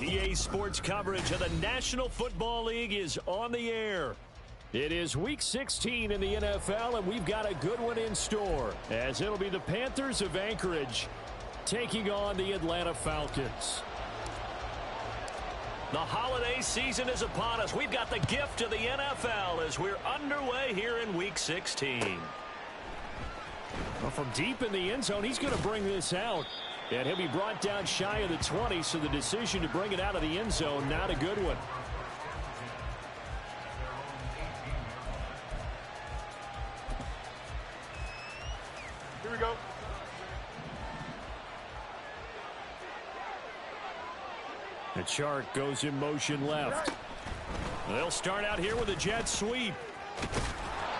EA Sports coverage of the National Football League is on the air. It is Week 16 in the NFL, and we've got a good one in store, as it'll be the Panthers of Anchorage taking on the Atlanta Falcons. The holiday season is upon us. We've got the gift of the NFL as we're underway here in Week 16. Well, from deep in the end zone, he's going to bring this out. And he'll be brought down shy of the 20, so the decision to bring it out of the end zone, not a good one. Here we go. The chart goes in motion left. They'll start out here with a jet sweep.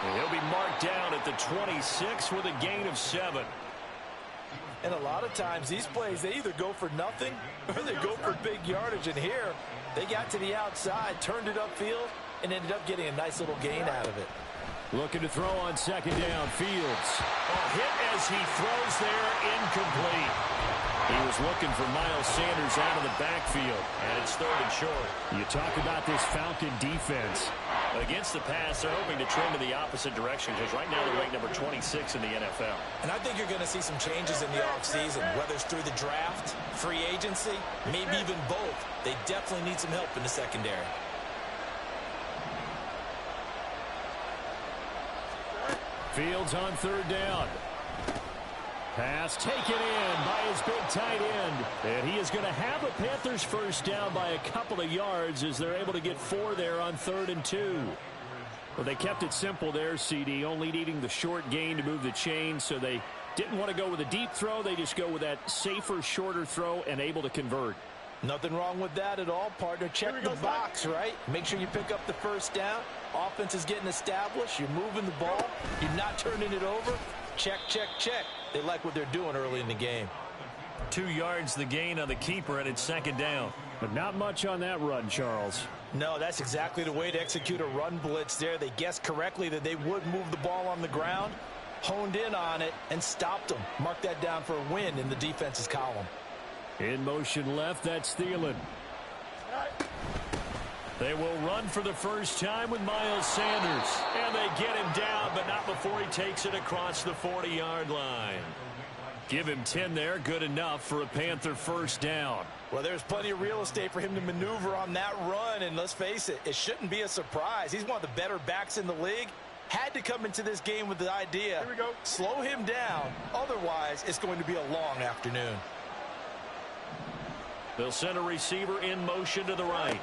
And he'll be marked down at the 26 with a gain of 7. And a lot of times these plays, they either go for nothing or they go for big yardage. And here, they got to the outside, turned it upfield, and ended up getting a nice little gain out of it. Looking to throw on second down. Fields. A hit as he throws there, incomplete. He was looking for Miles Sanders out of the backfield, and it's third and short. You talk about this Falcon defense. Against the pass, they're hoping to trend in the opposite direction because right now they're ranked number 26 in the NFL. And I think you're going to see some changes in the offseason, whether it's through the draft, free agency, maybe even both. They definitely need some help in the secondary. Fields on third down. Pass taken in by his big tight end. And he is going to have a Panthers first down by a couple of yards as they're able to get 4 there on 3rd and 2. Well, they kept it simple there, CD, only needing the short gain to move the chain, so they didn't want to go with a deep throw. They just go with that safer, shorter throw and able to convert. Nothing wrong with that at all, partner. Check the box, right? Make sure you pick up the first down. Offense is getting established. You're moving the ball. You're not turning it over. Check, check, check. They like what they're doing early in the game. 2 yards the gain on the keeper, and it's second down. But not much on that run, Charles. No, that's exactly the way to execute a run blitz there. They guessed correctly that they would move the ball on the ground, honed in on it, and stopped them. Mark that down for a win in the defense's column. In motion left, that's Thielen. They will run for the first time with Miles Sanders. And they get him down, but not before he takes it across the 40-yard line. Give him 10 there, good enough for a Panther first down. Well, there's plenty of real estate for him to maneuver on that run, and let's face it, it shouldn't be a surprise. He's one of the better backs in the league. Had to come into this game with the idea, here we go, slow him down, otherwise it's going to be a long afternoon. They'll send a receiver in motion to the right.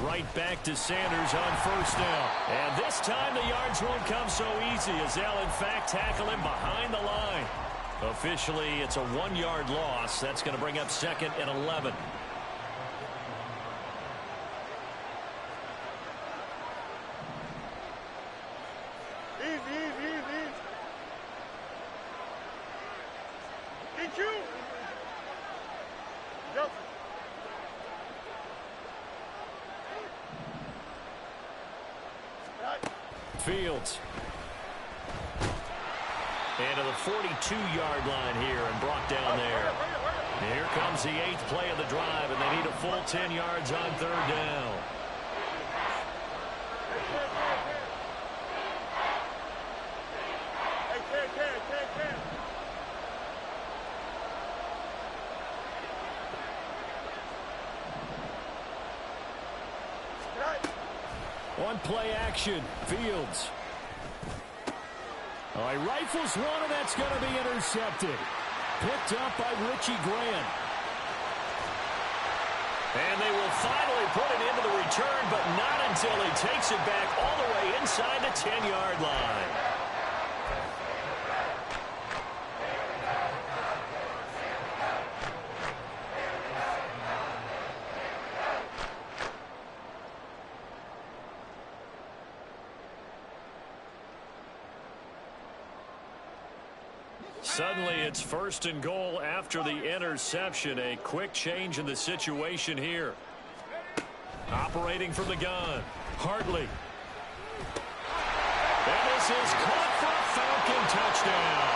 Right back to Sanders on first down. And this time the yards won't come so easy as they'll, in fact, tackle him behind the line. Officially, it's a 1-yard loss. That's going to bring up 2nd and 11. Easy. Get you. Go. Fields. And to the 42-yard line here and brought down there. Here comes the 8th play of the drive, and they need a full 10 yards on third down. On play action, Fields. Oh, he rifles one, and that's going to be intercepted. Picked up by Richie Grant. And they will finally put it into the return, but not until he takes it back all the way inside the 10-yard line. Suddenly, it's 1st and goal after the interception. A quick change in the situation here. Operating from the gun, Hartley. And this is caught for a Falcon touchdown.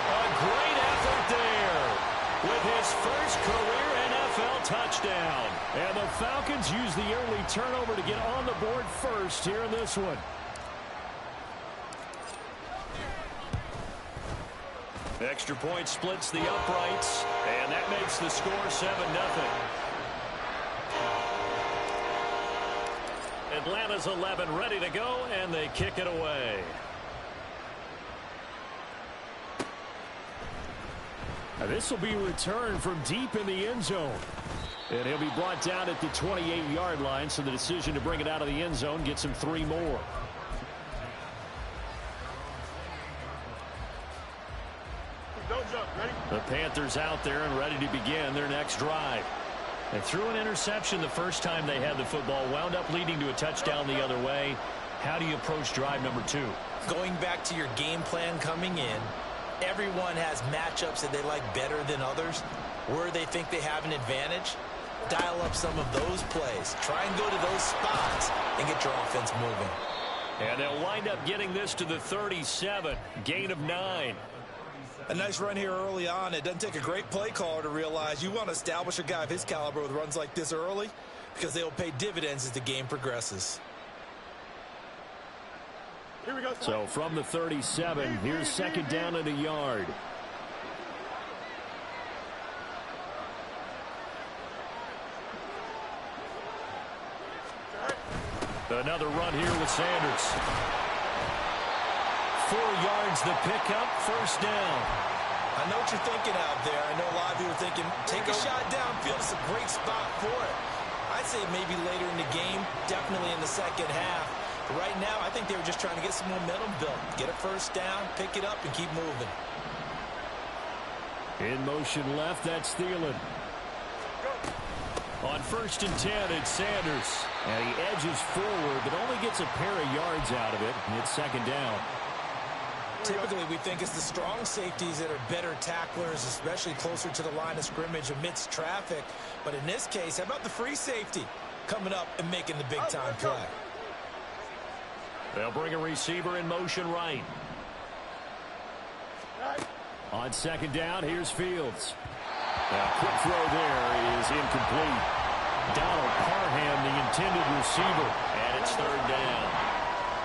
A great effort there with his first career NFL touchdown. And the Falcons use the early turnover to get on the board first here in this one. Extra point splits the uprights, and that makes the score 7-0. Atlanta's 11 ready to go, and they kick it away. Now this will be returned from deep in the end zone. And he'll be brought down at the 28-yard line, so the decision to bring it out of the end zone gets him 3 more. Don't jump. Ready? The Panthers out there and ready to begin their next drive. They threw an interception the first time they had the football, wound up leading to a touchdown the other way. How do you approach drive number 2? Going back to your game plan coming in, everyone has matchups that they like better than others. Where they think they have an advantage, dial up some of those plays. Try and go to those spots and get your offense moving. And they'll wind up getting this to the 37, gain of 9. A nice run here early on. It doesn't take a great play caller to realize you want to establish a guy of his caliber with runs like this early because they will pay dividends as the game progresses. Here we go. So from the 37, here's second down and a yard. Another run here with Sanders. 4 yards the pickup, first down. I know what you're thinking out there. I know a lot of you are thinking, take a shot downfield. It's a great spot for it. I'd say maybe later in the game, definitely in the second half. But right now, I think they were just trying to get some momentum built. Get a first down, pick it up, and keep moving. In motion left, that's Thielen. On 1st and 10, it's Sanders. And he edges forward, but only gets a pair of yards out of it. And it's second down. Typically, we think it's the strong safeties that are better tacklers, especially closer to the line of scrimmage amidst traffic. But in this case, how about the free safety coming up and making the big-time play? They'll bring a receiver in motion right. On second down, here's Fields. A quick throw there is incomplete. Donald Parham, the intended receiver, and it's third down.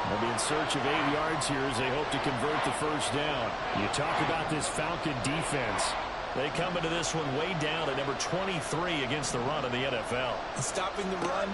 They'll be in search of 8 yards here as they hope to convert the first down. You talk about this Falcon defense. They come into this one way down at number 23 against the run in the NFL. And stopping the run,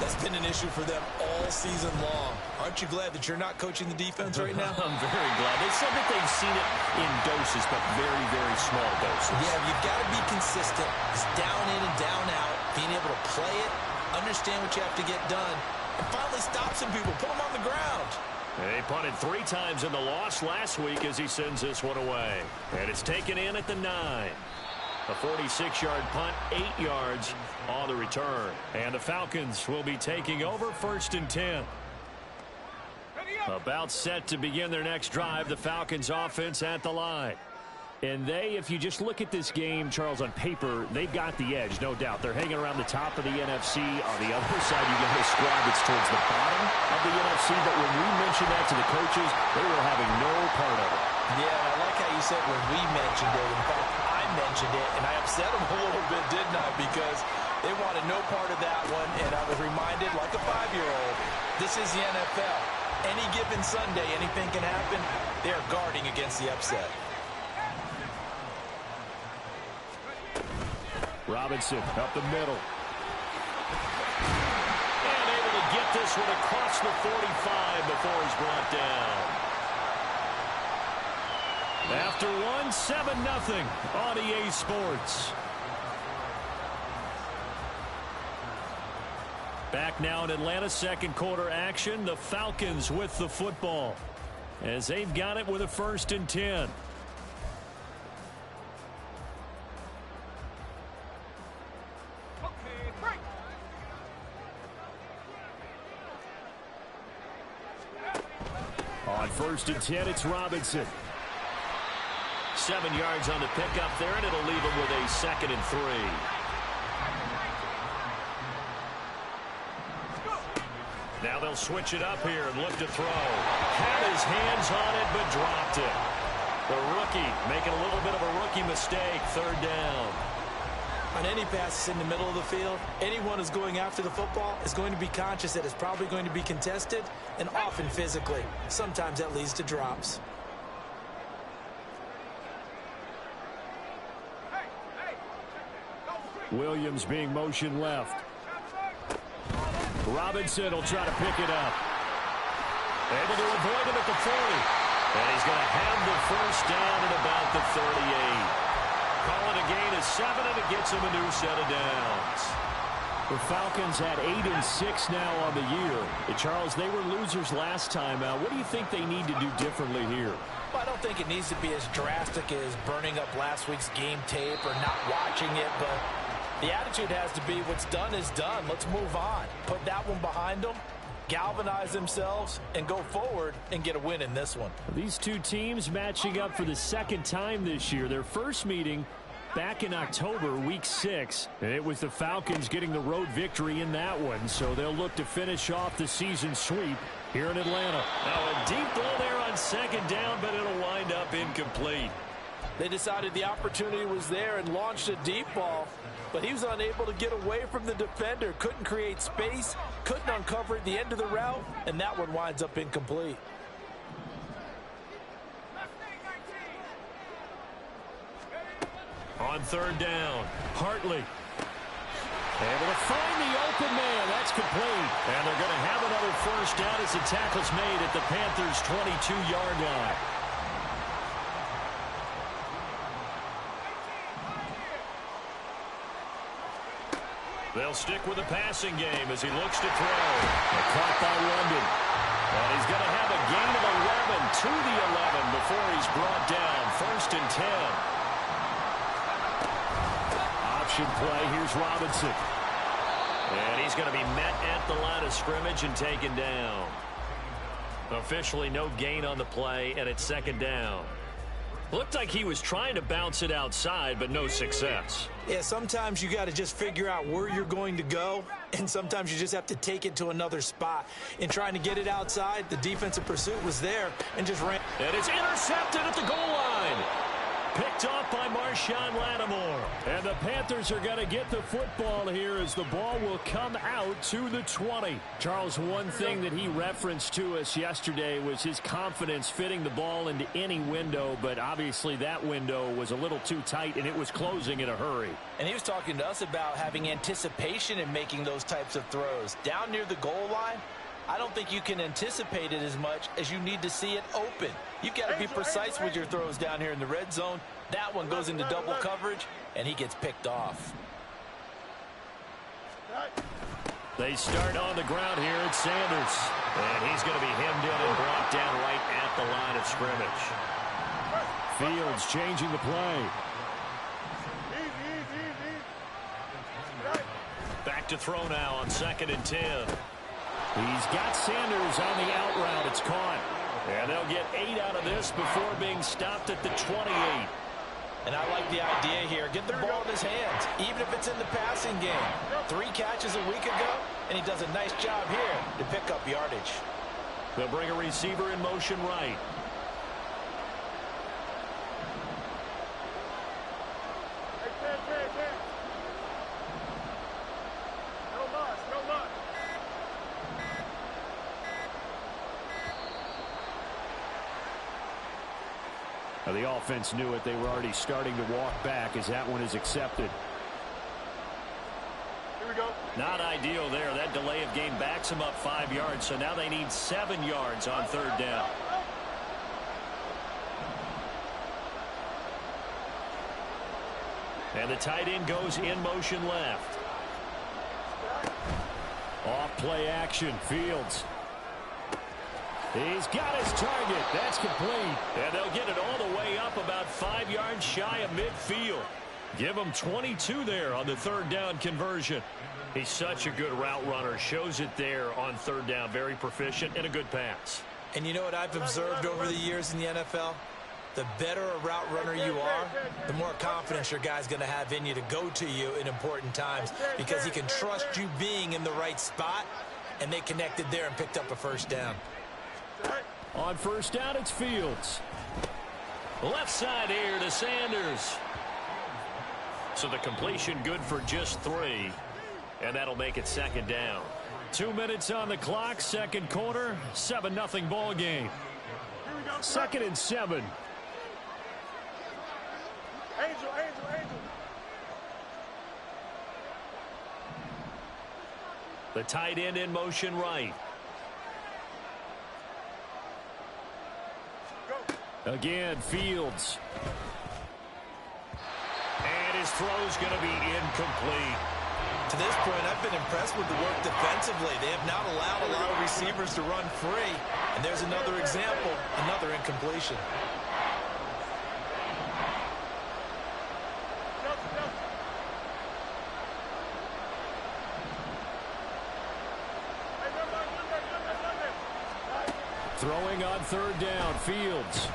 that's been an issue for them all season long. Aren't you glad that you're not coaching the defense right now? I'm very glad. They said that they've seen it in doses, but very, very small doses. Yeah, you've got to be consistent. It's down in and down out, being able to play it, understand what you have to get done, and finally stop some people, put them on the ground. They punted 3 times in the loss last week as he sends this one away. And it's taken in at the 9. A 46-yard punt, 8 yards on the return. And the Falcons will be taking over 1st and 10. About set to begin their next drive, the Falcons offense at the line. And they, if you just look at this game, Charles, on paper, they've got the edge, no doubt. They're hanging around the top of the NFC. On the other side, you got to describe it's towards the bottom of the NFC. But when we mentioned that to the coaches, they were having no part of it. Yeah, I like how you said when we mentioned it. In fact, I mentioned it, and I upset them a little bit, didn't I? Because they wanted no part of that one, and I was reminded, like a 5-year-old, this is the NFL. Any given Sunday, anything can happen. They are guarding against the upset. Robinson up the middle. And able to get this one across the 45 before he's brought down. After one, 7-0 on EA Sports. Back now in Atlanta, second quarter action. The Falcons with the football as they've got it with a 1st and 10. On 1st and 10, it's Robinson. 7 yards on the pickup there, and it'll leave him with a 2nd and 3. Now they'll switch it up here and look to throw. Had his hands on it, but dropped it. The rookie making a little bit of a rookie mistake, 3rd down. On any passes in the middle of the field, anyone who's going after the football is going to be conscious that it's probably going to be contested and often physically. Sometimes that leads to drops. Williams being motion left. Robinson will try to pick it up. Able to avoid him at the 40. And he's going to have the first down at about the 38. Calling a gain of 7, and it gets him a new set of downs. The Falcons at 8-6 now on the year. And Charles, they were losers last time out. What do you think they need to do differently here? Well, I don't think it needs to be as drastic as burning up last week's game tape or not watching it, but the attitude has to be what's done is done. Let's move on. Put that one behind them, galvanize themselves, and go forward and get a win in this one. These two teams matching up for the second time this year. Their first meeting back in October, week 6. And it was the Falcons getting the road victory in that one, so they'll look to finish off the season sweep here in Atlanta. Now a deep ball there on second down, but it'll wind up incomplete. They decided the opportunity was there and launched a deep ball, but he was unable to get away from the defender, couldn't create space, couldn't uncover at the end of the route, and that one winds up incomplete. On third down, Hartley. Able to find the open man. That's complete. And they're going to have another first down as the tackle's made at the Panthers' 22-yard line. They'll stick with the passing game as he looks to throw. Caught by London. And he's going to have a gain of 11 to the 11 before he's brought down. 1st and 10. Option play. Here's Robinson. And he's going to be met at the line of scrimmage and taken down. Officially no gain on the play, and it's 2nd down. Looked like he was trying to bounce it outside, but no success. Yeah, sometimes you got to just figure out where you're going to go, and sometimes you just have to take it to another spot. In trying to get it outside, the defensive pursuit was there and just ran. And it's intercepted at the goal line. Picked off by Marshawn Lattimore. And the Panthers are going to get the football here as the ball will come out to the 20. Charles, one thing that he referenced to us yesterday was his confidence fitting the ball into any window, but obviously that window was a little too tight and it was closing in a hurry. And he was talking to us about having anticipation in making those types of throws. Down near the goal line, I don't think you can anticipate it as much as you need to see it open. You've got to be precise with your throws down here in the red zone. That one goes into double coverage, and he gets picked off. They start on the ground here at Sanders. And he's going to be hemmed in and brought down right at the line of scrimmage. Fields changing the play. Back to throw now on 2nd and 10. He's got Sanders on the out route. It's caught. And they'll get 8 out of this before being stopped at the 28. And I like the idea here. Get the ball in his hands, even if it's in the passing game. 3 catches a week ago, and he does a nice job here to pick up yardage. They'll bring a receiver in motion right. The offense knew it. They were already starting to walk back as that one is accepted. Here we go. Not ideal there. That delay of game backs them up 5 yards, so now they need 7 yards on 3rd down. And the tight end goes in motion left. Off play action. Fields. He's got his target. That's complete. And they'll get it all the way up about 5 yards shy of midfield. Give him 22 there on the 3rd down conversion. He's such a good route runner. Shows it there on 3rd down. Very proficient and a good pass. And you know what I've observed over the years in the NFL? The better a route runner you are, the more confidence your guy's going to have in you to go to you in important times because he can trust you being in the right spot, and they connected there and picked up a 1st down. On 1st down, it's Fields. Left side here to Sanders. So the completion good for just 3. And that'll make it second down. 2 minutes on the clock, second quarter, 7-0 ball game. Second and 7. Angel. The tight end in motion right. Again, Fields. And his throw's going to be incomplete. To this point, I've been impressed with the work defensively. They have not allowed a lot of receivers to run free. And there's another example, another incompletion. Throwing on third down, Fields.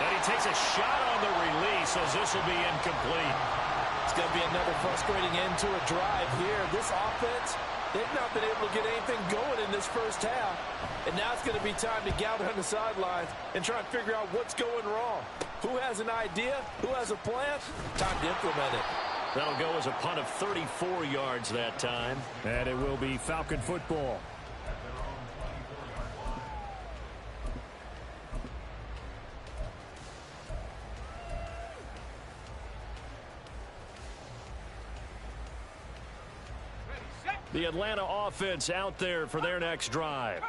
And he takes a shot on the release as this will be incomplete. It's going to be another frustrating end to a drive here. This offense, they've not been able to get anything going in this first half. And now it's going to be time to gather on the sidelines and try and figure out what's going wrong. Who has an idea? Who has a plan? Time to implement it. That'll go as a punt of 34 yards that time. And it will be Falcon football. The Atlanta offense out there for their next drive.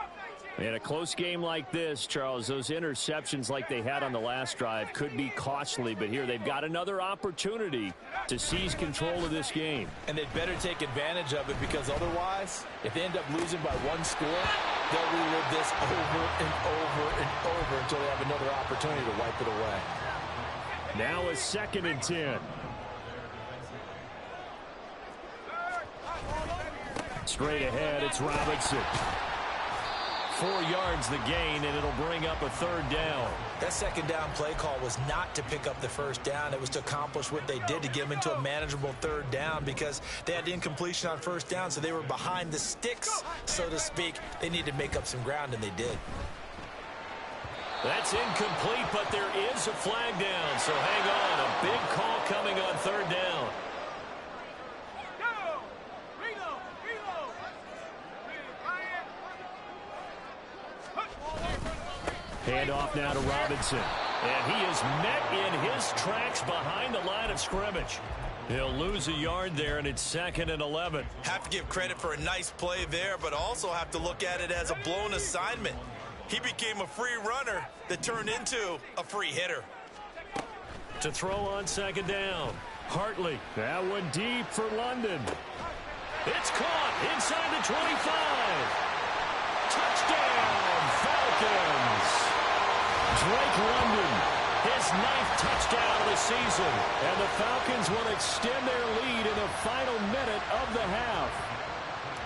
In a close game like this, Charles, those interceptions like they had on the last drive could be costly, but here they've got another opportunity to seize control of this game. And they'd better take advantage of it, because otherwise, if they end up losing by 1 score, they'll relive this over and over and over until they have another opportunity to wipe it away. Now a 2nd and 10. Straight ahead, it's Robinson. 4 yards the gain, and it'll bring up a 3rd down. That second down play call was not to pick up the first down. It was to accomplish what they did, to get them into a manageable 3rd down, because they had incompletion on first down, so they were behind the sticks, so to speak. They needed to make up some ground, and they did. That's incomplete, but there is a flag down, so hang on. A big call coming on 3rd down. Hand off now to Robinson. And he is met in his tracks behind the line of scrimmage. He'll lose a yard there, and it's 2nd and 11. Have to give credit for a nice play there, but also have to look at it as a blown assignment. He became a free runner that turned into a free hitter. To throw on 2nd down. Hartley. That one deep for London. It's caught inside the 25. Touchdown, Falcons. Drake London, his 9th touchdown of the season. And the Falcons will extend their lead in the final minute of the half.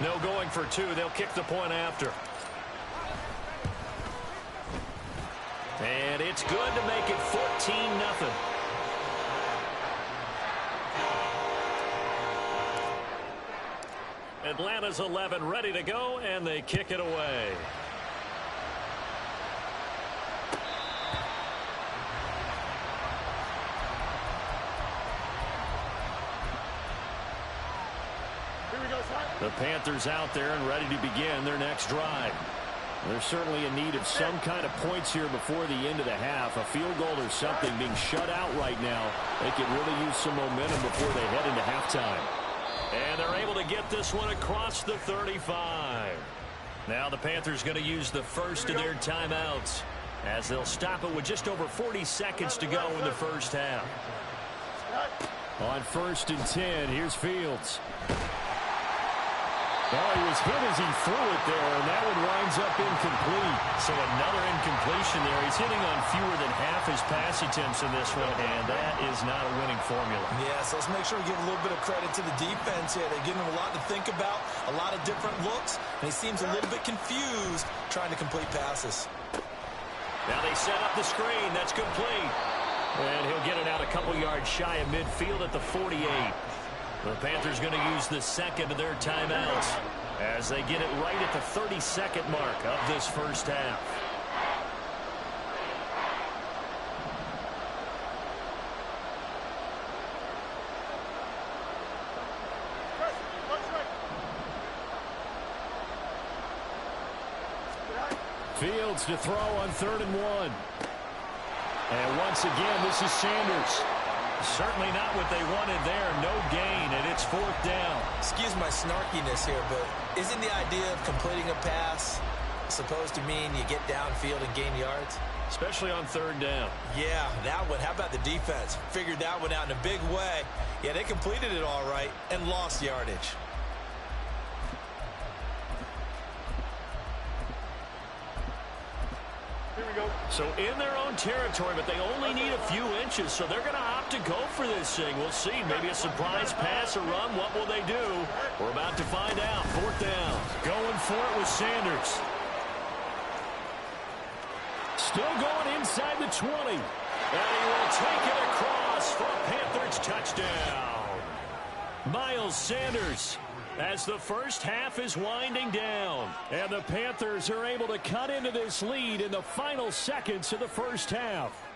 No going for 2. They'll kick the point after. And it's good to make it 14-0. Atlanta's 11 ready to go, and they kick it away. The Panthers out there and ready to begin their next drive. They're certainly in need of some kind of points here before the end of the half. A field goal or something. Being shut out right now, they could really use some momentum before they head into halftime. And they're able to get this one across the 35. Now the Panthers going to use the first of their timeouts, as they'll stop it with just over 40 seconds to go in the first half. On 1st and 10, here's Fields. Oh, he was hit as he threw it there, and that one winds up incomplete. So another incompletion there. He's hitting on fewer than half his pass attempts in this one, and that is not a winning formula. Yes, let's make sure we give a little bit of credit to the defense here. They're giving him a lot to think about, a lot of different looks, and he seems a little bit confused trying to complete passes. Now they set up the screen. That's complete. And he'll get it out a couple yards shy of midfield at the 48. The Panthers going to use the second of their timeouts as they get it right at the 32nd mark of this first half. Fields to throw on 3rd and 1. And once again, this is Sanders. Certainly not what they wanted there. No gain, and it's 4th down. Excuse my snarkiness here, but isn't the idea of completing a pass supposed to mean you get downfield and gain yards? Especially on 3rd down. Yeah, that one. How about the defense? Figured that one out in a big way. Yeah, they completed it all right and lost yardage. Here we go. So in their own territory, but they only need a few inches, so they're going to opt to go for this thing. We'll see. Maybe a surprise pass or run. What will they do? We're about to find out. 4th down. Going for it with Sanders. Still going inside the 20. And he will take it across for a Panthers touchdown. Miles Sanders, as the first half is winding down. And the Panthers are able to cut into this lead in the final seconds of the first half.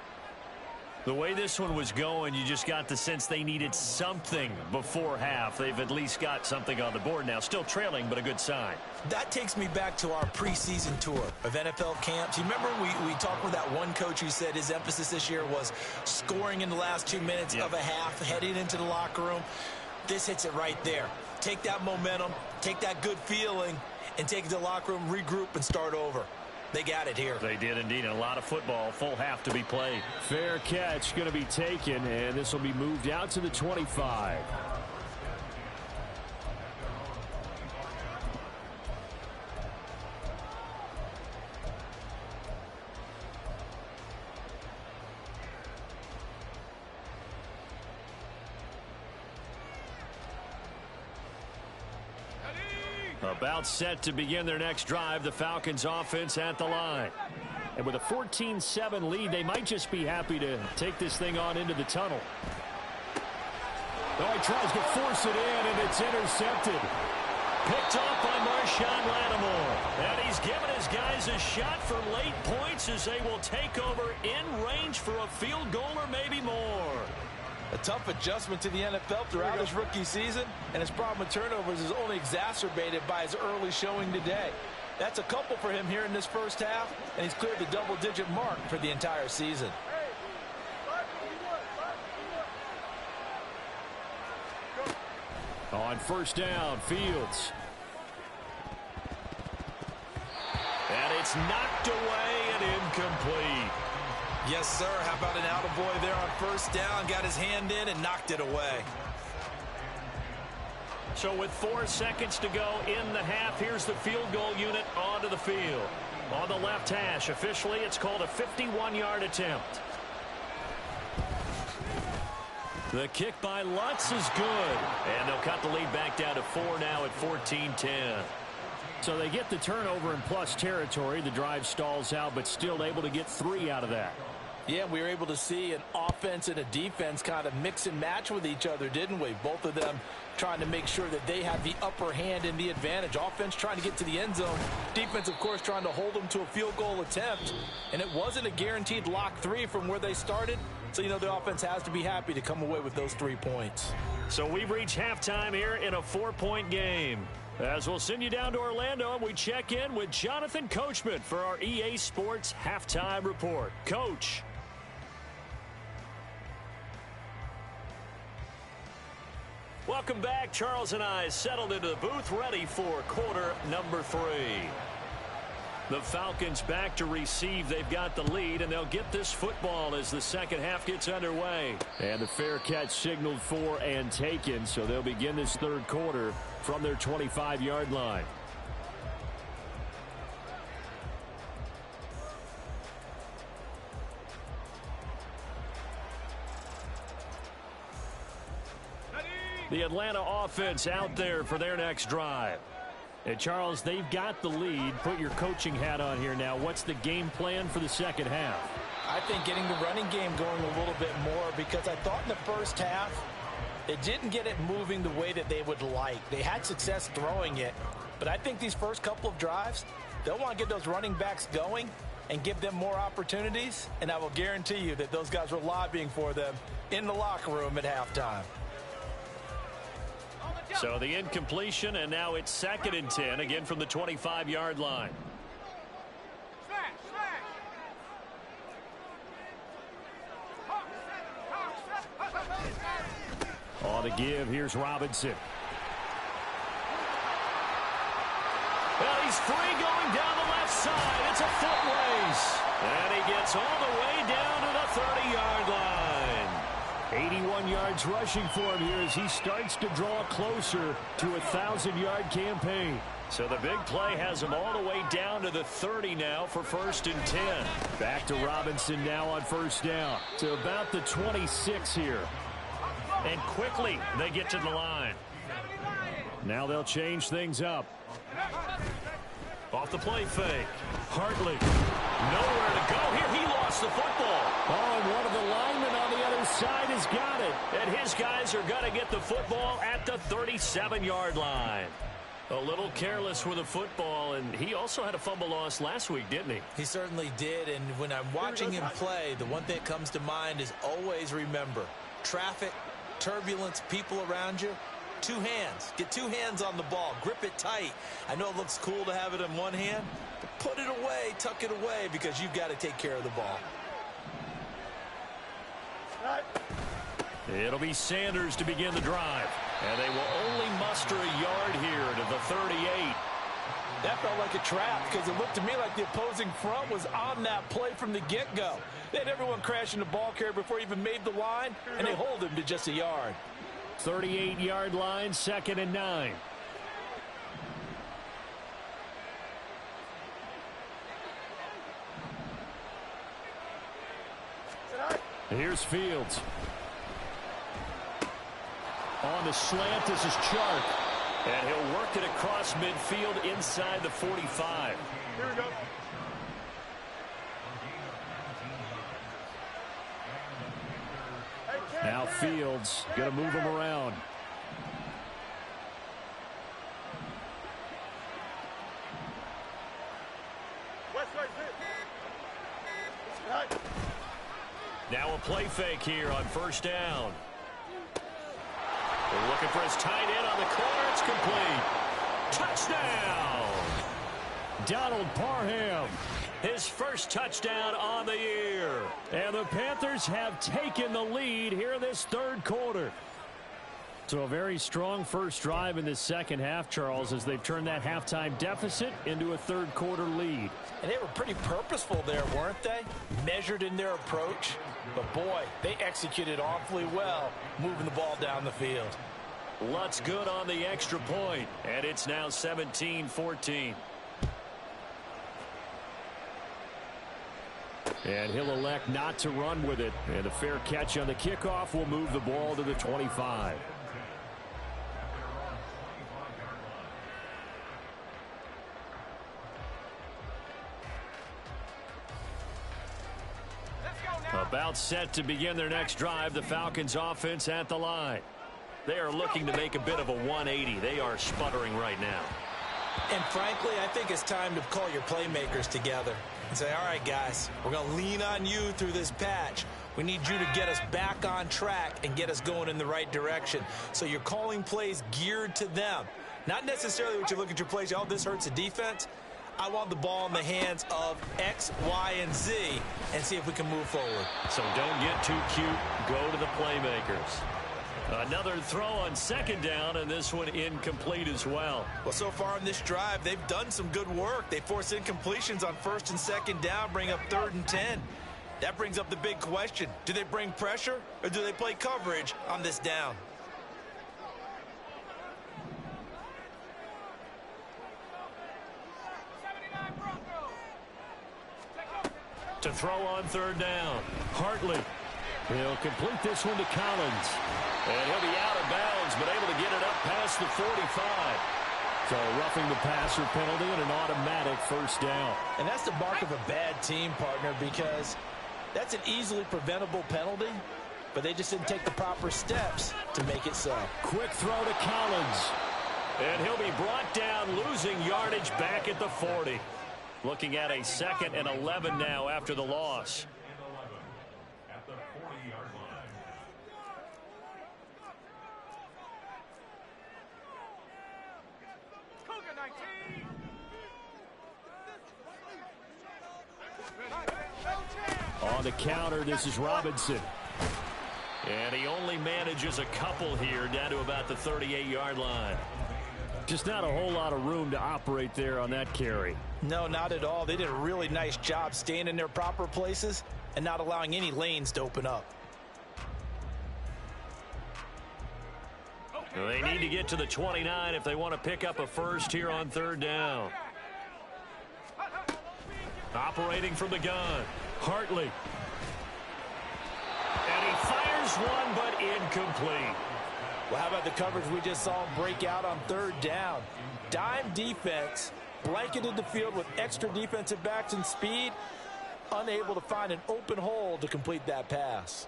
The way this one was going, you just got the sense they needed something before half. They've at least got something on the board now. Still trailing, but a good sign. That takes me back to our preseason tour of NFL camps. You remember we talked with that one coach who said his emphasis this year was scoring in the last 2 minutes of a half, heading into the locker room. This hits it right there. Take that momentum, take that good feeling, and take it to the locker room, regroup, and start over. They got it here. They did indeed, and a lot of football, full half to be played. Fair catch going to be taken, and this will be moved out to the 25. About set to begin their next drive, the Falcons offense at the line. And with a 14-7 lead, they might just be happy to take this thing on into the tunnel. Oh, he tries to force it in, and it's intercepted. Picked off by Marshawn Lattimore. And he's given his guys a shot for late points as they will take over in range for a field goal or maybe more. A tough adjustment to the NFL throughout his rookie season, and his problem with turnovers is only exacerbated by his early showing today. That's a couple for him here in this first half, and he's cleared the double-digit mark for the entire season. On 1st down, Fields. And it's knocked away and incomplete. Yes, sir. How about an attaboy there on 1st down? Got his hand in and knocked it away. So with 4 seconds to go in the half, here's the field goal unit onto the field. On the left hash, officially it's called a 51-yard attempt. The kick by Lutz is good. And they'll cut the lead back down to 4 now at 14-10. So they get the turnover in plus territory. The drive stalls out, but still able to get 3 out of that. Yeah, we were able to see an offense and a defense kind of mix and match with each other, didn't we? Both of them trying to make sure that they have the upper hand and the advantage. Offense trying to get to the end zone. Defense, of course, trying to hold them to a field goal attempt. And it wasn't a guaranteed lock 3 from where they started. So, you know, the offense has to be happy to come away with those 3 points. So we've reached halftime here in a 4-point game. As we'll send you down to Orlando, and we check in with Jonathan Coachman for our EA Sports Halftime Report. Coach. Welcome back. Charles and I settled into the booth, ready for quarter number 3. The Falcons back to receive. They've got the lead, and they'll get this football as the second half gets underway. And the fair catch signaled for and taken, so they'll begin this third quarter from their 25-yard line. The Atlanta offense out there for their next drive. And Charles, they've got the lead. Put your coaching hat on here now. What's the game plan for the second half? I think getting the running game going a little bit more, because I thought in the first half it didn't get it moving the way that they would like. They had success throwing it, but I think these first couple of drives, they'll want to get those running backs going and give them more opportunities, and I will guarantee you that those guys were lobbying for them in the locker room at halftime. So the incompletion, and now it's 2nd and 10, again from the 25-yard line. the give, here's Robinson. Well, he's free going down the left side. It's a foot race. And he gets all the way down to the 30-yard line. 81 yards rushing for him here as he starts to draw closer to a 1,000-yard campaign. So the big play has him all the way down to the 30 now for 1st and 10. Back to Robinson now on 1st down. To about the 26 here. And quickly they get to the line. Now they'll change things up. Off the play fake. Hartley. Nowhere to go here. He lost the football. Oh, and one of the linemen on the other side has got it. And his guys are going to get the football at the 37-yard line. A little careless with the football, and he also had a fumble loss last week, didn't he? He certainly did, and when I'm watching him play, the one thing that comes to mind is always remember, traffic, turbulence, people around you, 2 hands. Get 2 hands on the ball. Grip it tight. I know it looks cool to have it in one hand, but put it away, tuck it away, because you've got to take care of the ball. It'll be Sanders to begin the drive. And they will only muster a yard here to the 38. That felt like a trap because it looked to me like the opposing front was on that play from the get-go. They had everyone crashing the ball carrier before he even made the line, and they hold him to just a yard. 38-yard line, 2nd and 9. Here's Fields. On the slant, this is Chark. And he'll work it across midfield inside the 45. Here we go. Now Fields going to move him around. Now a play fake here on 1st down. They're looking for his tight end on the corner. It's complete. Touchdown! Donald Parham. His first touchdown on the year. And the Panthers have taken the lead here in this 3rd quarter. So a very strong first drive in this second half, Charles, as they've turned that halftime deficit into a 3rd quarter lead. And they were pretty purposeful there, weren't they? Measured in their approach. But, boy, they executed awfully well, moving the ball down the field. Lutz good on the extra point, and it's now 17-14. And he'll elect not to run with it. And a fair catch on the kickoff will move the ball to the 25. About set to begin their next drive, the Falcons offense at the line. They are looking to make a bit of a 180. They are sputtering right now. And frankly, I think it's time to call your playmakers together and say, all right, guys, we're going to lean on you through this patch. We need you to get us back on track and get us going in the right direction. So you're calling plays geared to them. Not necessarily what you look at your plays, oh, this hurts the defense. I want the ball in the hands of X, Y, and Z and see if we can move forward. So don't get too cute. Go to the playmakers. Another throw on 2nd down, and this one incomplete as well. Well, so far in this drive, they've done some good work. They force incompletions on 1st and 2nd down, bring up 3rd and 10. That brings up the big question. Do they bring pressure, or do they play coverage on this down? To throw on 3rd down. Hartley. He'll complete this one to Collins. And he'll be out of bounds, but able to get it up past the 45. So roughing the passer penalty and an automatic 1st down. And that's the mark of a bad team, partner, because that's an easily preventable penalty, but they just didn't take the proper steps to make it so. Quick throw to Collins. And he'll be brought down, losing yardage back at the 40. Looking at a 2nd and 11 now after the loss. On the counter, this is Robinson. And he only manages a couple here down to about the 38-yard line. Just not a whole lot of room to operate there on that carry. No, not at all. They did a really nice job staying in their proper places and not allowing any lanes to open up. They need to get to the 29 if they want to pick up a first here on third down. Operating from the gun, Hartley. And he fires one, but incomplete. Well, how about the coverage we just saw him break out on third down? Dime defense, blanketed the field with extra defensive backs and speed, unable to find an open hole to complete that pass.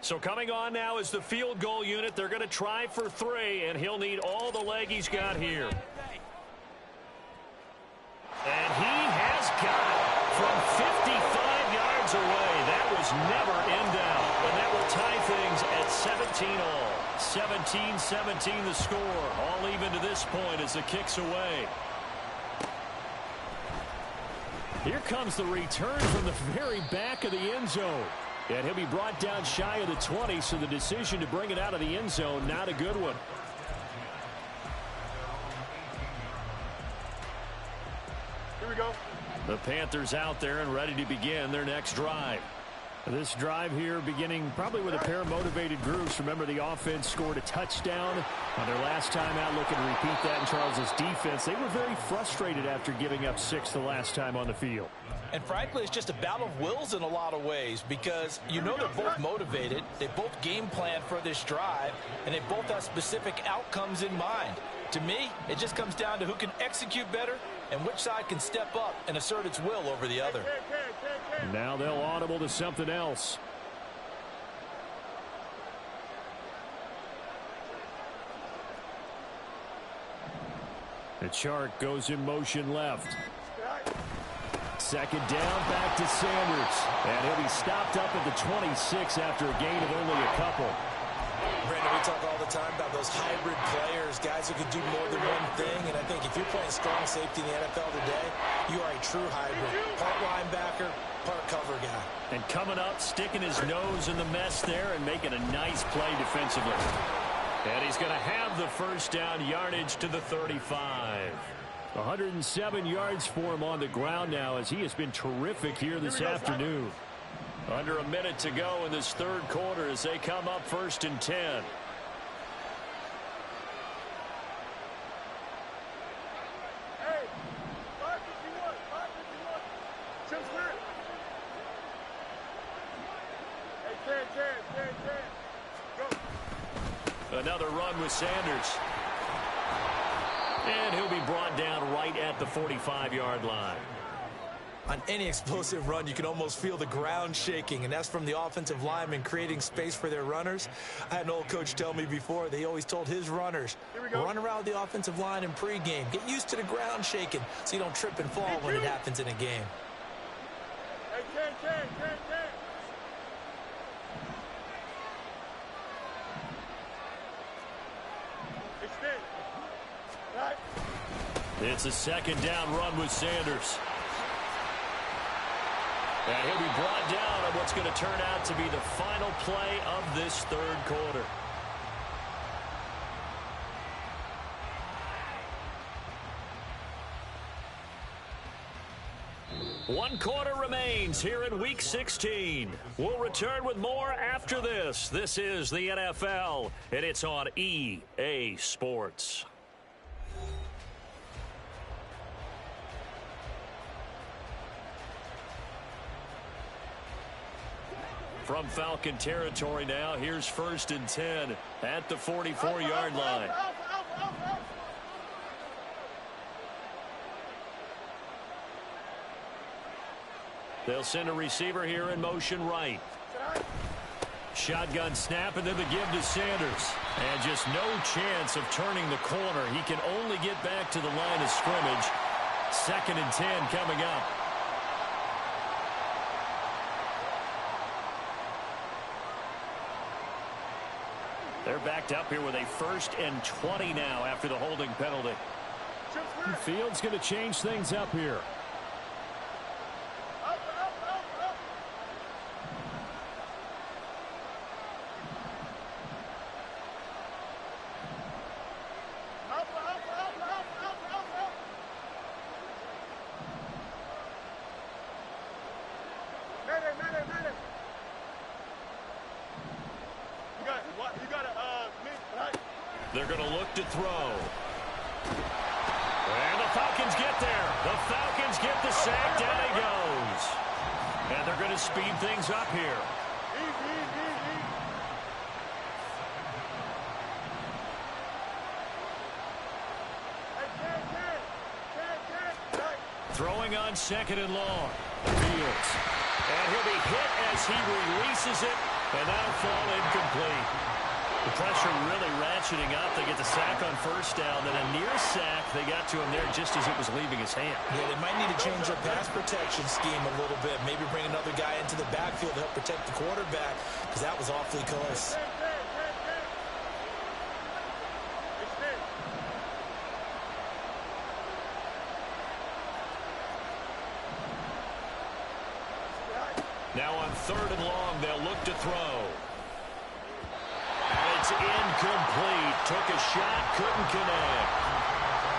So coming on now is the field goal unit. They're going to try for 3, and he'll need all the leg he's got here. And he has got it from 55 yards away. That was never in doubt. And that will tie things at 17 all. 17-17 the score. All even to this point as the kick's away. Here comes the return from the very back of the end zone. And he'll be brought down shy of the 20, so the decision to bring it out of the end zone, not a good one. Here we go. The Panthers out there and ready to begin their next drive. This drive here beginning probably with a pair of motivated groups. Remember, the offense scored a touchdown on their last time out, looking to repeat that in Charles's defense. They were very frustrated after giving up 6 the last time on the field. And frankly, it's just a battle of wills in a lot of ways because you know they're both motivated. They both game plan for this drive, and they both have specific outcomes in mind. To me, it just comes down to who can execute better and which side can step up and assert its will over the other. Now they'll audible to something else. The Shark goes in motion left. Second down, back to Sanders. And he'll be stopped up at the 26 after a gain of only a couple. Brandon, we talk all the time about those hybrid players, guys who can do more than one thing. And I think if you're playing strong safety in the NFL today, you are a true hybrid. Part linebacker, part cover guy. And coming up, sticking his nose in the mess there and making a nice play defensively. And he's going to have the first down, yardage to the 35. 107 yards for him on the ground now as he has been terrific here this afternoon. Under a minute to go in this third quarter as they come up 1st and 10. Hey, 551, 551. Jim Square. Hey, 10. Go. Another run with Sanders. And he'll be brought down right at the 45-yard line. On any explosive run, you can almost feel the ground shaking, and that's from the offensive linemen creating space for their runners. I had an old coach tell me before, they always told his runners, run around the offensive line in pregame. Get used to the ground shaking so you don't trip and fall when it happens in a game. Hey, 10. Extend. Right. It's a second down run with Sanders. And he'll be brought down on what's going to turn out to be the final play of this third quarter. One quarter remains here in Week 16. We'll return with more after this. This is the NFL, and it's on EA Sports. From Falcon territory now, here's 1st and 10 at the 44-yard line. They'll send a receiver here in motion right. Shotgun snap and then the give to Sanders. And just no chance of turning the corner. He can only get back to the line of scrimmage. 2nd and 10 coming up. They're backed up here with a 1st and 20 now after the holding penalty. Fields going to change things up here. They're going to look to throw. And the Falcons get there. The Falcons get the sack. Down he goes. And they're going to speed things up here. Throwing on 2nd and long. Fields. And he'll be hit as he releases it. And that'll fall incomplete. The pressure really ratcheting up. They get the sack on 1st down. Then a near sack. They got to him there just as it was leaving his hand. Yeah, they might need to change their pass protection scheme a little bit. Maybe bring another guy into the backfield to help protect the quarterback, because that was awfully close. Now on 3rd and long, they'll look to throw. It's incomplete. Took a shot, couldn't connect.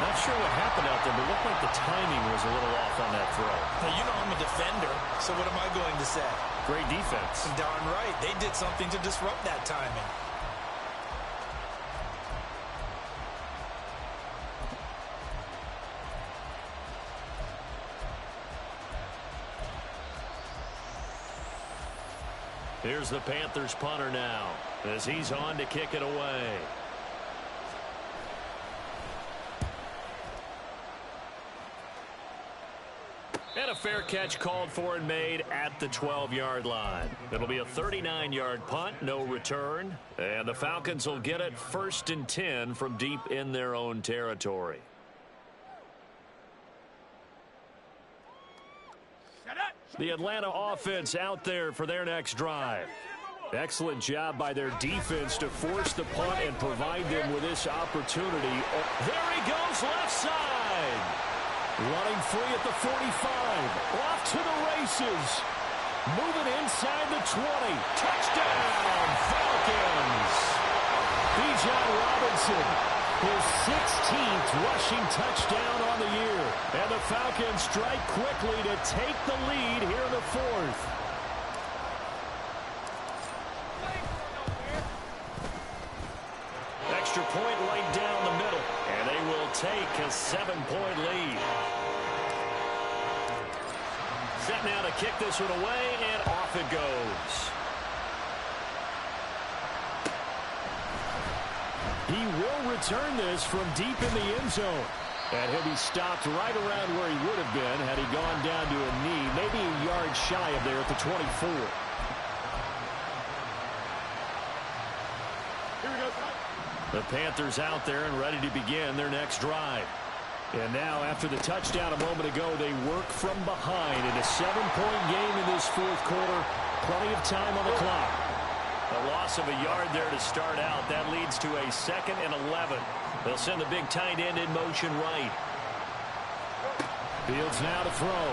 Not sure what happened out there, but it looked like the timing was a little off on that throw. Well, you know I'm a defender, so what am I going to say? Great defense. Darn right. They did something to disrupt that timing. Here's the Panthers punter now as he's on to kick it away. And a fair catch called for and made at the 12-yard line. It'll be a 39-yard punt, no return. And the Falcons will get it 1st and 10 from deep in their own territory. The Atlanta offense out there for their next drive. Excellent job by their defense to force the punt and provide them with this opportunity. There he goes, left side. Running free at the 45. Off to the races. Moving inside the 20. Touchdown, Falcons. Bijan Robinson, his 16th rushing touchdown on the year. And the Falcons strike quickly to take the lead here in the 4th. Extra point right down the middle. And they will take a 7-point lead. Set now to kick this one away, and off it goes. He will return this from deep in the end zone. And he'll be stopped right around where he would have been had he gone down to a knee, maybe a yard shy of there at the 24. The Panthers out there and ready to begin their next drive. And now, after the touchdown a moment ago, they work from behind in a 7-point game in this 4th quarter. Plenty of time on the clock. A loss of a yard there to start out. That leads to a 2nd and 11. They'll send the big tight end in motion right. Fields now to throw.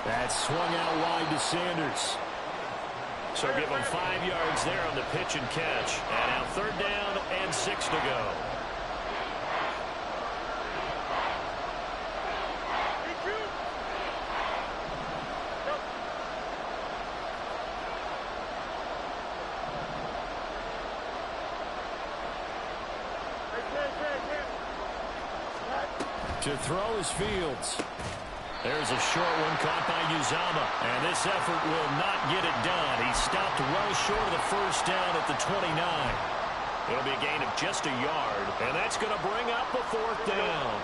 That's swung out wide to Sanders. So give them 5 yards there on the pitch and catch. And now 3rd down and 6 to go. To throw is Fields. There's a short one caught by Uzama. And this effort will not get it done. He stopped well short of the 1st down at the 29. It'll be a gain of just a yard. And that's going to bring up a 4th down.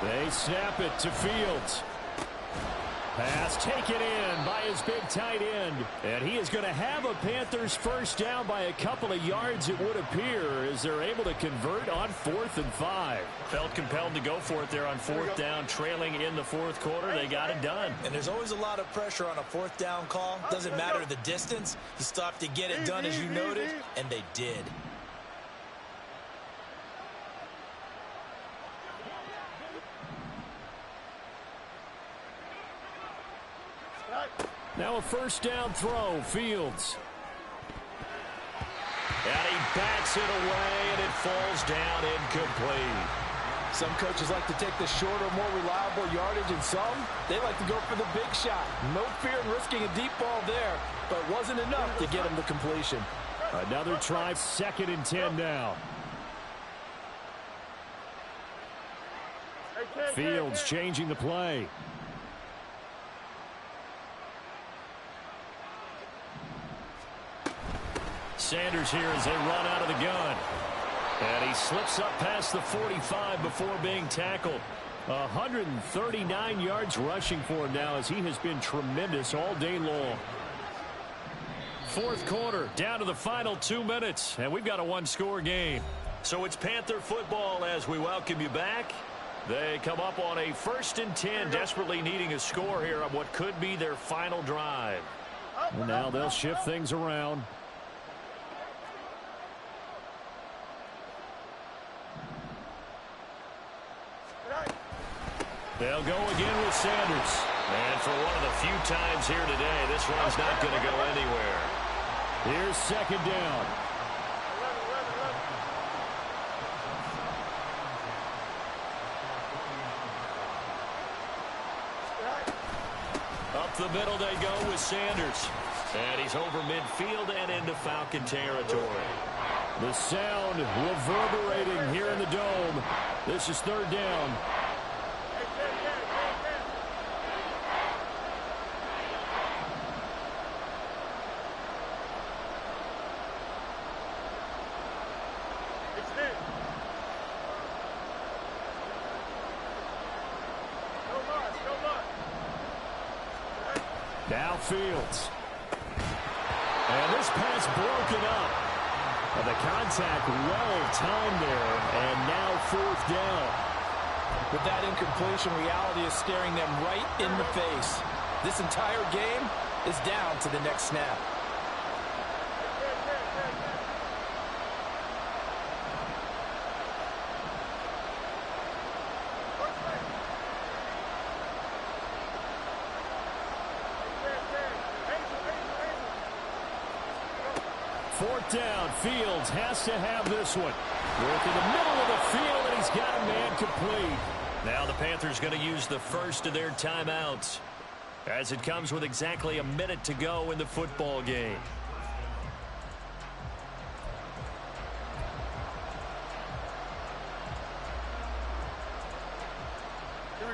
They snap it to Fields. Pass taken in by his big tight end. And he is going to have a Panthers 1st down by a couple of yards, it would appear, as they're able to convert on 4th and 5. Felt compelled to go for it there on 4th down, trailing in the 4th quarter. They got it done. And there's always a lot of pressure on a 4th down call. Doesn't matter the distance. You stop to get it done, as you noted, and they did. Now a 1st down throw, Fields. And he bats it away, and it falls down incomplete. Some coaches like to take the shorter, more reliable yardage, and some, they like to go for the big shot. No fear in risking a deep ball there, but it wasn't enough to get him the completion. Another try, 2nd and 10 now. Fields changing the play. Sanders here as they run out of the gun. And he slips up past the 45 before being tackled. 139 yards rushing for him now as he has been tremendous all day long. 4th quarter, down to the final 2 minutes, and we've got a one-score game. So it's Panther football as we welcome you back. They come up on a 1st and 10, desperately needing a score here on what could be their final drive. And now they'll shift things around. They'll go again with Sanders. And for one of the few times here today, this one's not going to go anywhere. Here's 2nd down. Up the middle they go with Sanders. And he's over midfield and into Falcon territory. The sound reverberating here in the dome. This is 3rd down. Now Fields. And this pass broken up. And the contact well timed there. And now 4th down. With that incompletion, reality is staring them right in the face. This entire game is down to the next snap. Fourth down, Fields has to have this one. Work in the middle of the field, and he's got a man complete. Now the Panthers going to use the first of their timeouts as it comes with exactly a minute to go in the football game.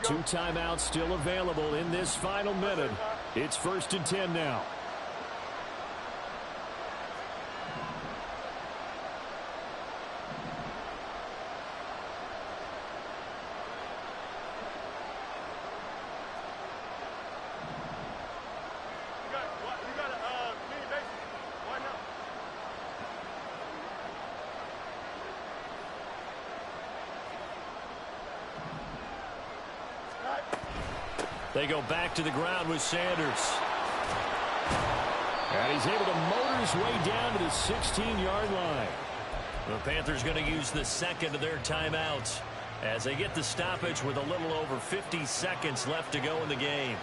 Two timeouts still available in this final minute. It's 1st and 10 now. They go back to the ground with Sanders. And he's able to motor his way down to the 16-yard line. The Panthers going to use the second of their timeouts as they get the stoppage with a little over 50 seconds left to go in the game.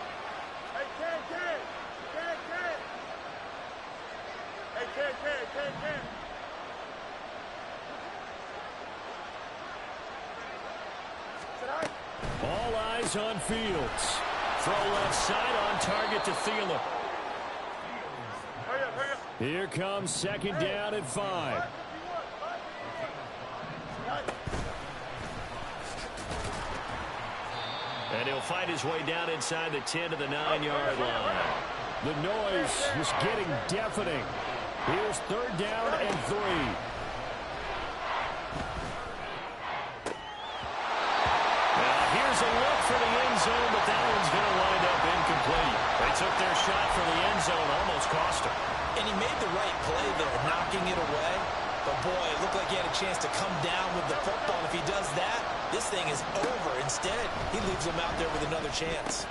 Hey, Ken. All eyes on Fields. Throw left side on target to Thielen. Hurry up. Here comes 2nd down and 5. And he'll fight his way down inside the 10 to the 9-yard line. The noise is getting deafening. Here's 3rd down and 3. A look for the end zone, but that one's going to wind up incomplete. They took their shot for the end zone, almost cost him. And he made the right play there, knocking it away. But, boy, it looked like he had a chance to come down with the football. If he does that, this thing is over. Instead, he leaves him out there with another chance.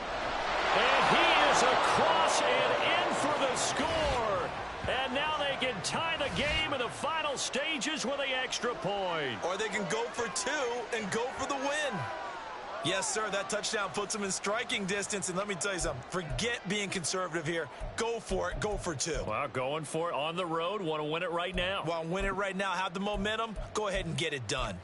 And he is across and in for the score. And now they can tie the game in the final stages with the extra point. Or they can go for 2 and go for the win. Yes, sir, that touchdown puts them in striking distance. And let me tell you something, forget being conservative here. Go for it. Go for 2. Well, going for it on the road. Want to win it right now. Want to win it right now. Have the momentum. Go ahead and get it done.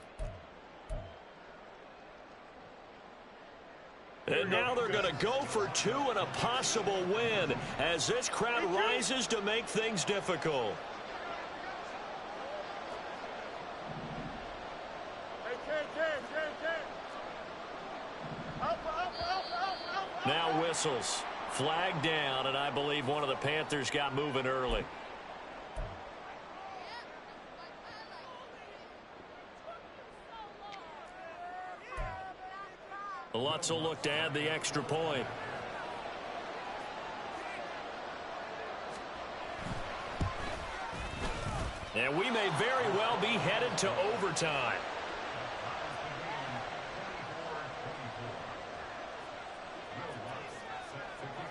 And now they're going to go for two and a possible win as this crowd rises to make things difficult. Now whistles. Flag down, and I believe one of the Panthers got moving early. Lutz will look to add the extra point. And we may very well be headed to overtime.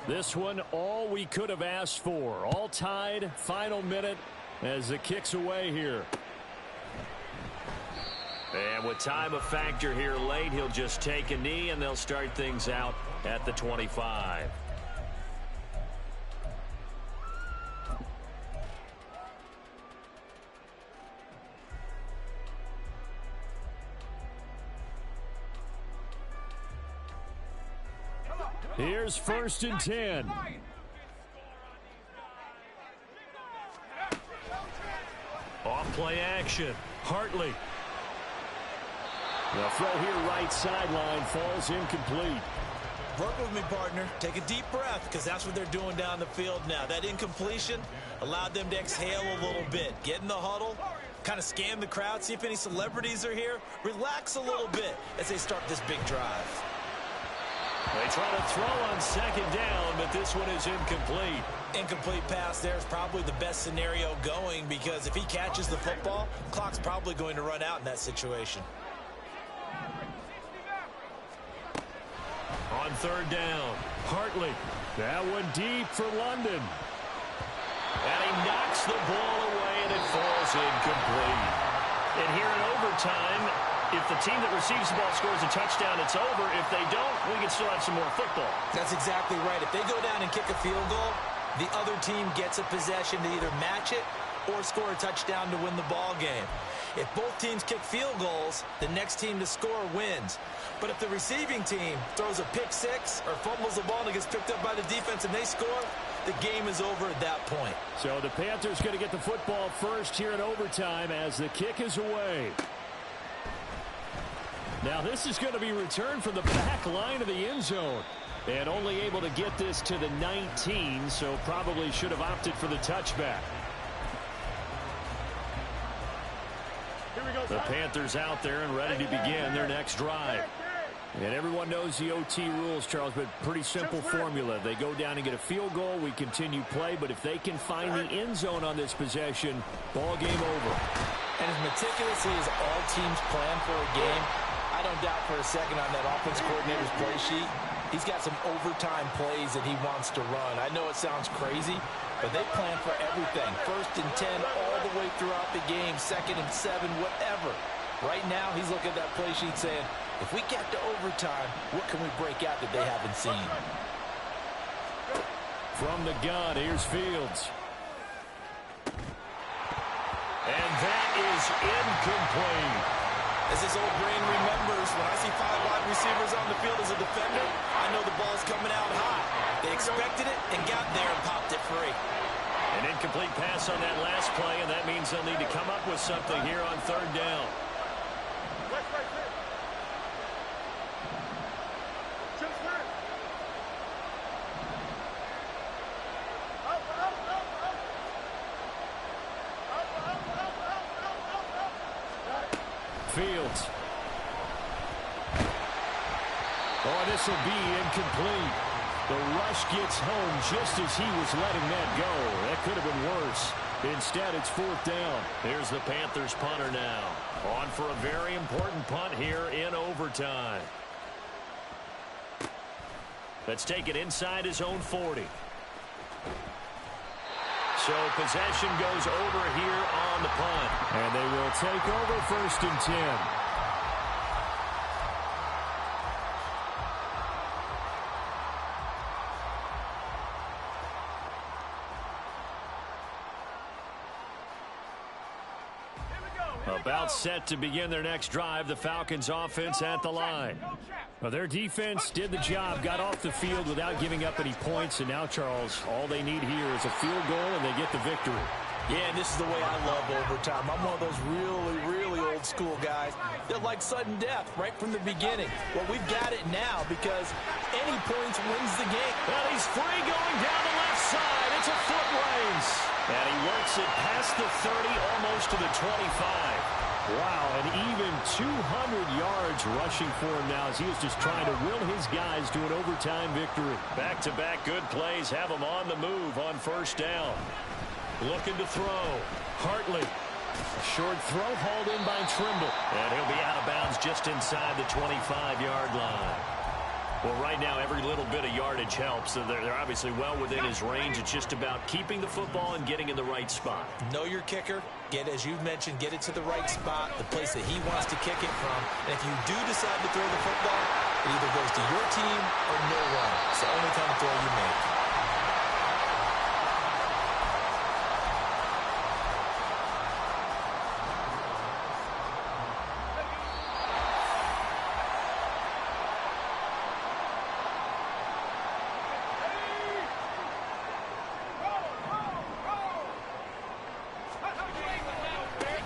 This one, all we could have asked for. All tied, final minute as the kick's away here. And with time a factor here late, he'll just take a knee, and they'll start things out at the 25. Here's 1st and 10. Off play action. Hartley. The throw here right sideline falls incomplete. Work with me, partner. Take a deep breath, because that's what they're doing down the field now. That incompletion allowed them to exhale a little bit. Get in the huddle, kind of scan the crowd, see if any celebrities are here. Relax a little bit as they start this big drive. They try to throw on 2nd down, but this one is incomplete. Incomplete pass there is probably the best scenario going, because if he catches the football, clock's probably going to run out in that situation. On 3rd down, Hartley. That one deep for London. And he knocks the ball away, and it falls incomplete. And here in overtime, if the team that receives the ball scores a touchdown, it's over. If they don't, we can still have some more football. That's exactly right. If they go down and kick a field goal, the other team gets a possession to either match it or score a touchdown to win the ball game. If both teams kick field goals, the next team to score wins. But if the receiving team throws a pick six or fumbles the ball and it gets picked up by the defense and they score, the game is over at that point. So the Panthers going to get the football first here in overtime as the kick is away. Now this is going to be returned from the back line of the end zone. And only able to get this to the 19, so probably should have opted for the touchback. The Panthers out there and ready to begin their next drive. And everyone knows the OT rules, Charles, but pretty simple formula. They go down and get a field goal, we continue play, but if they can find the end zone on this possession, ball game over. And as meticulously as all teams plan for a game, I don't doubt for a second on that offense coordinator's play sheet, he's got some overtime plays that he wants to run. I know it sounds crazy, but they plan for everything. 1st and 10 all the way throughout the game, 2nd and 7, whatever. Right now, he's looking at that play sheet saying, if we get to overtime, what can we break out that they haven't seen? From the gun, here's Fields. And that is incomplete. As this old brain remembers, when I see 5 wide receivers on the field as a defender, I know the ball's coming out hot. They expected it and got there and popped it free. An incomplete pass on that last play, and that means they'll need to come up with something here on 3rd down. Fields. Oh, this will be incomplete. The rush gets home just as he was letting that go. That could have been worse. Instead, it's 4th down. Here's the Panthers punter now. On for a very important punt here in overtime. Let's take it inside his own 40. So possession goes over here on the punt. And they will take over 1st and 10. A About set to begin their next drive, the Falcons offense at the line. Well, their defense did the job, got off the field without giving up any points, and now, Charles, all they need here is a field goal, and they get the victory. Yeah, and this is the way I love overtime. I'm one of those really old school guys that like sudden death right from the beginning. Well, we've got it now because any points wins the game. Well, he's free going down the left side. It's a foot race. And he works it past the 30, almost to the 25. Wow, and even 200 yards rushing for him now as he is just trying to will his guys to an overtime victory. Back-to-back good plays have him on the move on first down. Looking to throw. Hartley. A short throw hauled in by Trimble. And he'll be out of bounds just inside the 25-yard line. Well, right now, every little bit of yardage helps. So they're obviously well within his range. It's just about keeping the football and getting in the right spot. Know your kicker. Get, as you've mentioned, get it to the right spot, the place that he wants to kick it from. And if you do decide to throw the football, it either goes to your team or no one. It's the only kind of throw you make.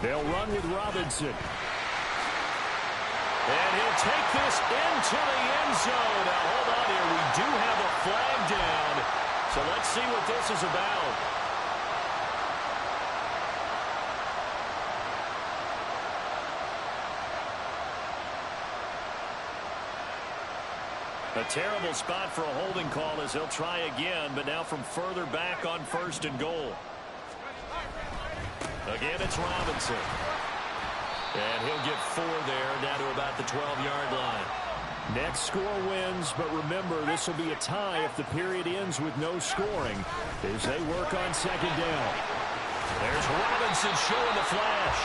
They'll run with Robinson. And he'll take this into the end zone. Now, hold on here. We do have a flag down. So let's see what this is about. A terrible spot for a holding call as they'll try again, but now from further back on first and goal. Again, it's Robinson. And he'll get 4 there, down to about the 12-yard line. Next score wins, but remember, this will be a tie if the period ends with no scoring as they work on second down. There's Robinson showing the flash.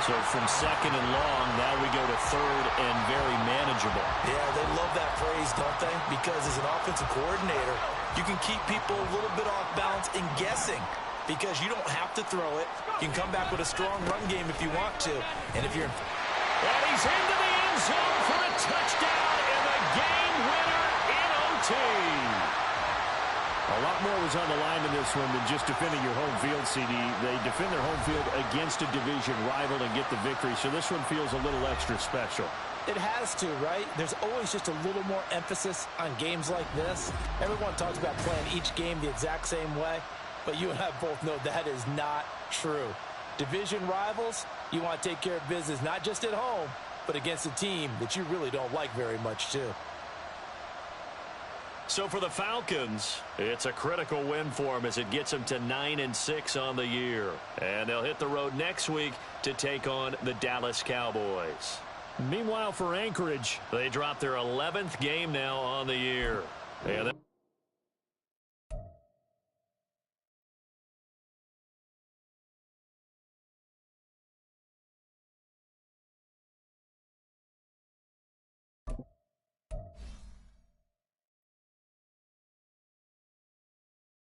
So from second and long, now we go to third and very manageable. Yeah, they love that phrase, don't they? Because as an offensive coordinator, you can keep people a little bit off balance and guessing. Because you don't have to throw it. You can come back with a strong run game if you want to. And if you're... And he's into the end zone for the touchdown and the game winner in OT. A lot more was on the line in this one than just defending your home field, CD. They defend their home field against a division rival and get the victory. So this one feels a little extra special. It has to, right? There's always just a little more emphasis on games like this. Everyone talks about playing each game the exact same way. But you and I both know that is not true. Division rivals, you want to take care of business, not just at home, but against a team that you really don't like very much, too. So for the Falcons, it's a critical win for them as it gets them to 9-6 on the year. And they'll hit the road next week to take on the Dallas Cowboys. Meanwhile, for Anchorage, they dropped their 11th game now on the year. And